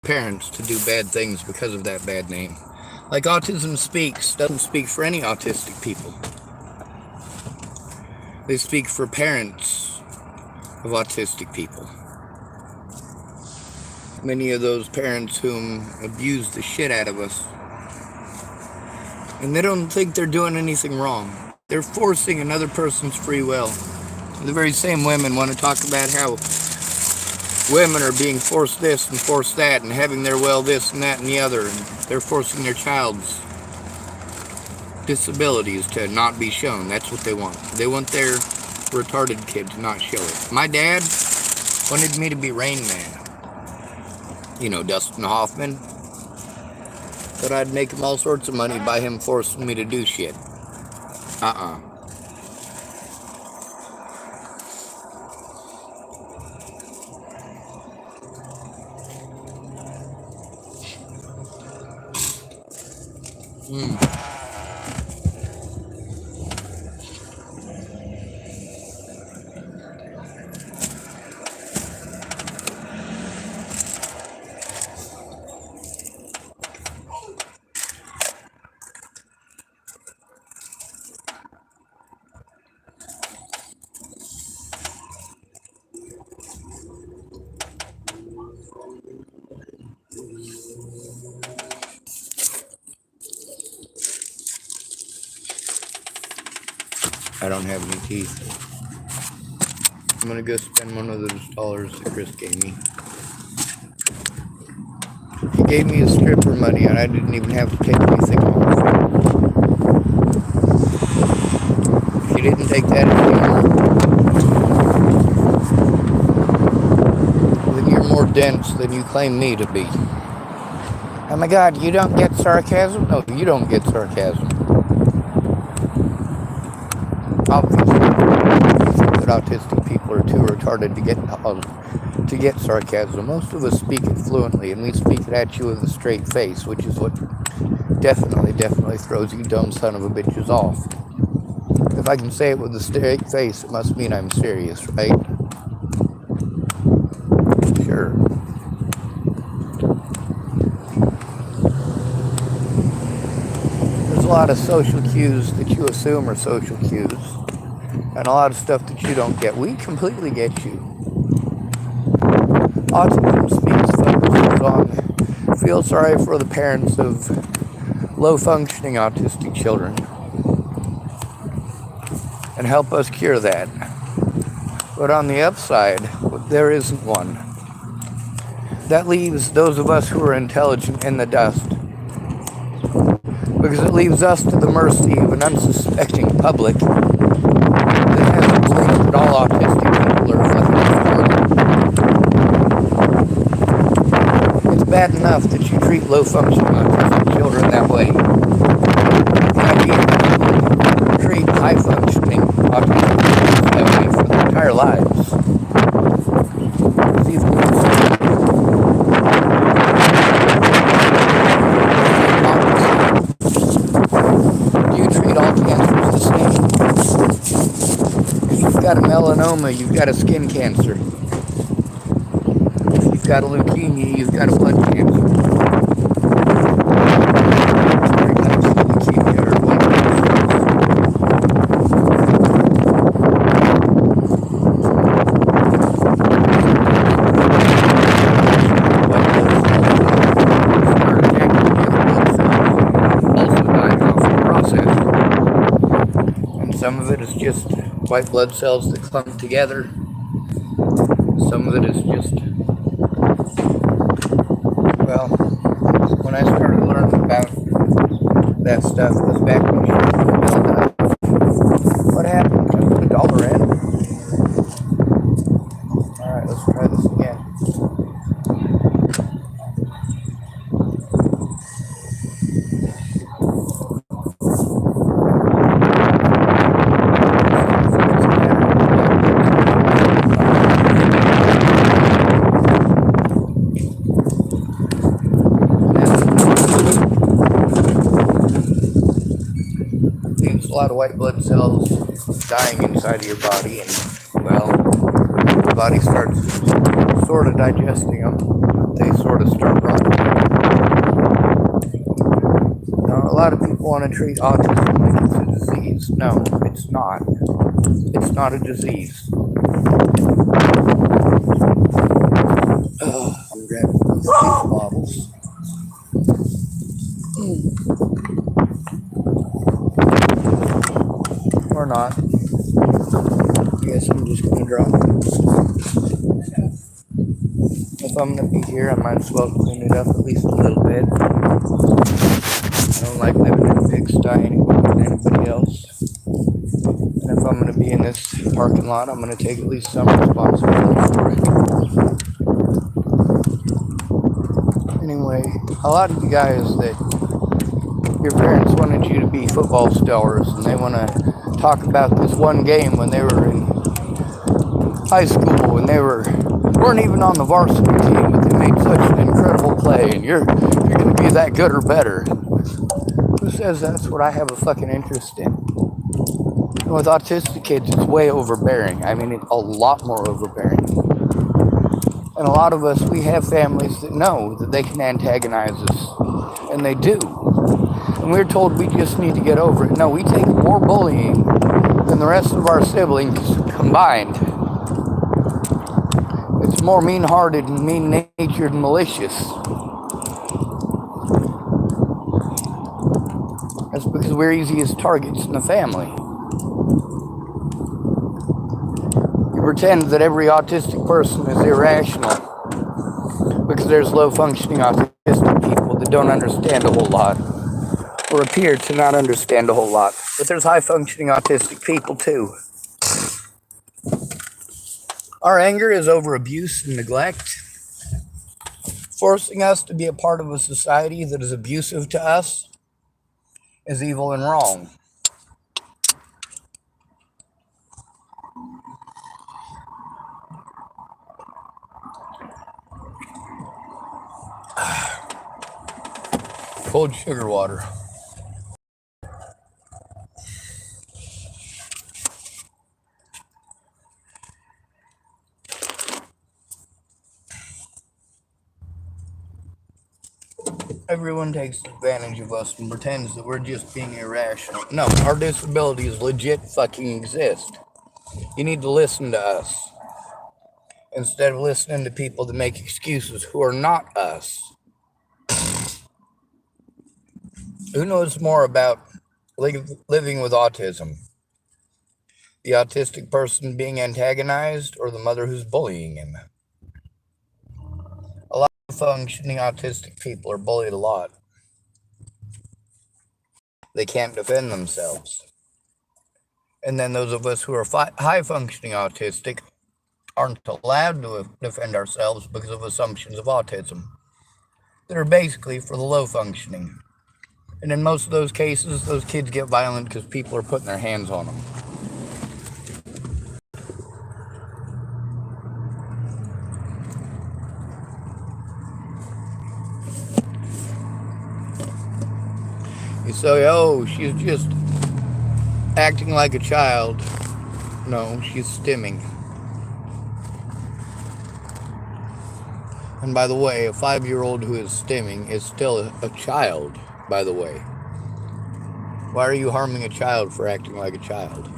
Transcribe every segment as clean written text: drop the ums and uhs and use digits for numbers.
parents to do bad things because of that bad name. Like Autism Speaks doesn't speak for any autistic people. They speak for parents of autistic people. Many of those parents whom abuse the shit out of us. And they don't think they're doing anything wrong. They're forcing another person's free will. The very same women want to talk about how women are being forced this and forced that and having their will this and that and the other, and they're forcing their child's disabilities to not be shown. That's what they want. They want their retarded kid to not show it. My dad wanted me to be Rain Man. You know, Dustin Hoffman. But I'd make him all sorts of money by him forcing me to do shit. I don't have any teeth. I'm gonna go spend one of those dollars that Chris gave me. He gave me his stripper money and I didn't even have to take anything off. If you didn't take that then you're more dense than you claim me to be. Oh my God, you don't get sarcasm? No, you don't get sarcasm. Obviously, that autistic people are too retarded to get sarcasm. Most of us speak it fluently, and we speak it at you with a straight face, which is what definitely throws you dumb son of a bitches off. If I can say it with a straight face, it must mean I'm serious, right? Sure. There's a lot of social cues that you assume are social cues, and a lot of stuff that you don't get. We completely get you. Autism Speaks focuses on feel sorry for the parents of low-functioning autistic children and help us cure that. But on the upside, there isn't one. That leaves those of us who are intelligent in the dust, because it leaves us to the mercy of an unsuspecting public that has to believe that all autistic people are fucking retarded. It's bad enough that you treat low-functioning autistic children that way. The idea that you treat high-functioning autistic children that way for their entire lives is even worse. Got a melanoma, you've got a skin cancer. If you've got a leukemia, you've got a blood cancer. Leukemia or blood also dying off the process. And some of it is just white blood cells that clump together. Some of it is just, well, when I started learning about that stuff, it was back when what happened? Can I put $1 in? Alright, let's try this again. A lot of white blood cells dying inside of your body, and well, the body starts sort of digesting them. They sort of start rotting. a lot of people want to treat autism like it's a disease. No, it's not. It's not a disease. I'm grabbing these bottles. Or not. I guess I'm just gonna drop it. If I'm gonna be here, I might as well clean it up at least a little bit. I don't like living in a pigsty any more than anybody else. And if I'm gonna be in this parking lot, I'm gonna take at least some responsibility for it. Anyway, a lot of you guys that your parents wanted you to be football stars and they want to talk about this one game when they were in high school and they weren't even on the varsity team, but they made such an incredible play and you're going to be that good or better. Who says that's what I have a fucking interest in? And with autistic kids, it's way overbearing. I mean, a lot more overbearing. And a lot of us, we have families that know that they can antagonize us, and they do. And we're told we just need to get over it. No, we take more bullying than the rest of our siblings combined. It's more mean-hearted and mean-natured and malicious. That's because we're easiest targets in the family. You pretend that every autistic person is irrational because there's low-functioning autistic people that don't understand a whole lot or appear to not understand a whole lot. But there's high-functioning autistic people too. Our anger is over abuse and neglect, forcing us to be a part of a society that is abusive to us is evil and wrong. Cold sugar water. Everyone takes advantage of us and pretends that we're just being irrational. No, our disabilities legit fucking exist. You need to listen to us instead of listening to people that make excuses who are not us. Who knows more about living with autism? The autistic person being antagonized or the mother who's bullying him? A lot of functioning autistic people are bullied a lot. They can't defend themselves. And then those of us who are high-functioning autistic aren't allowed to defend ourselves because of assumptions of autism that are basically for the low-functioning. And in most of those cases, those kids get violent because people are putting their hands on them. You say, oh, she's just acting like a child. No, she's stimming. And by the way, a 5-year-old who is stimming is still a child, by the way. Why are you harming a child for acting like a child?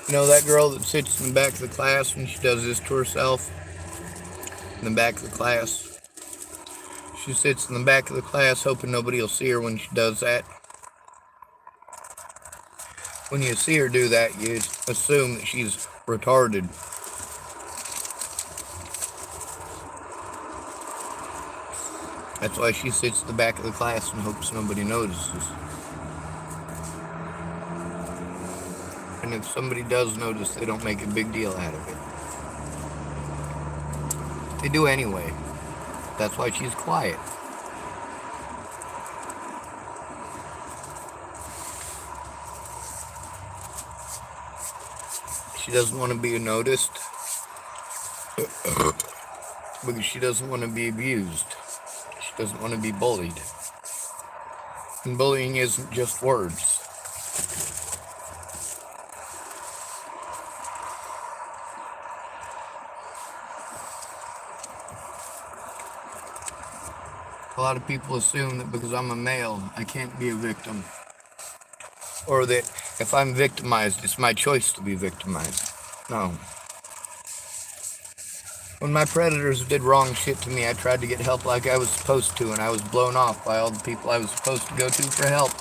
You know that girl that sits in the back of the class when she does this to herself? In the back of the class. She sits in the back of the class hoping nobody will see her when she does that. When you see her do that, you assume that she's retarded. That's why she sits at the back of the class and hopes nobody notices. And And if somebody does notice, they don't make a big deal out of it. They do anyway. That's why she's quiet. She doesn't want to be noticed because she doesn't want to be abused. She doesn't want to be bullied. And bullying isn't just words. A lot of people assume that because I'm a male, I can't be a victim. Or that if I'm victimized, it's my choice to be victimized. No. When my predators did wrong shit to me, I tried to get help like I was supposed to, and I was blown off by all the people I was supposed to go to for help.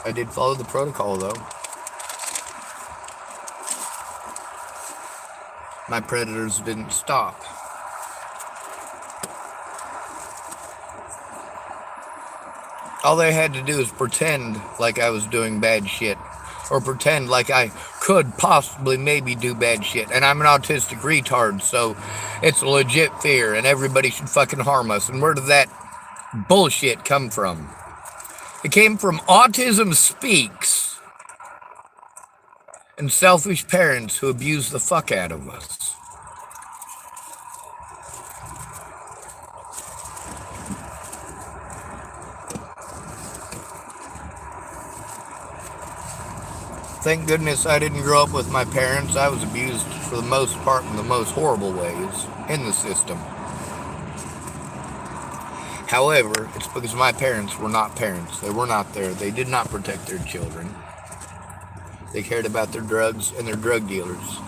I did follow the protocol, though. My predators didn't stop. All they had to do is pretend like I was doing bad shit, or pretend like I could possibly maybe do bad shit. And I'm an autistic retard, so it's a legit fear, and everybody should fucking harm us. And where did that bullshit come from? It came from Autism Speaks and selfish parents who abuse the fuck out of us. Thank goodness I didn't grow up with my parents. I was abused for the most part in the most horrible ways in the system. However, it's because my parents were not parents. They were not there. They did not protect their children. They cared about their drugs and their drug dealers.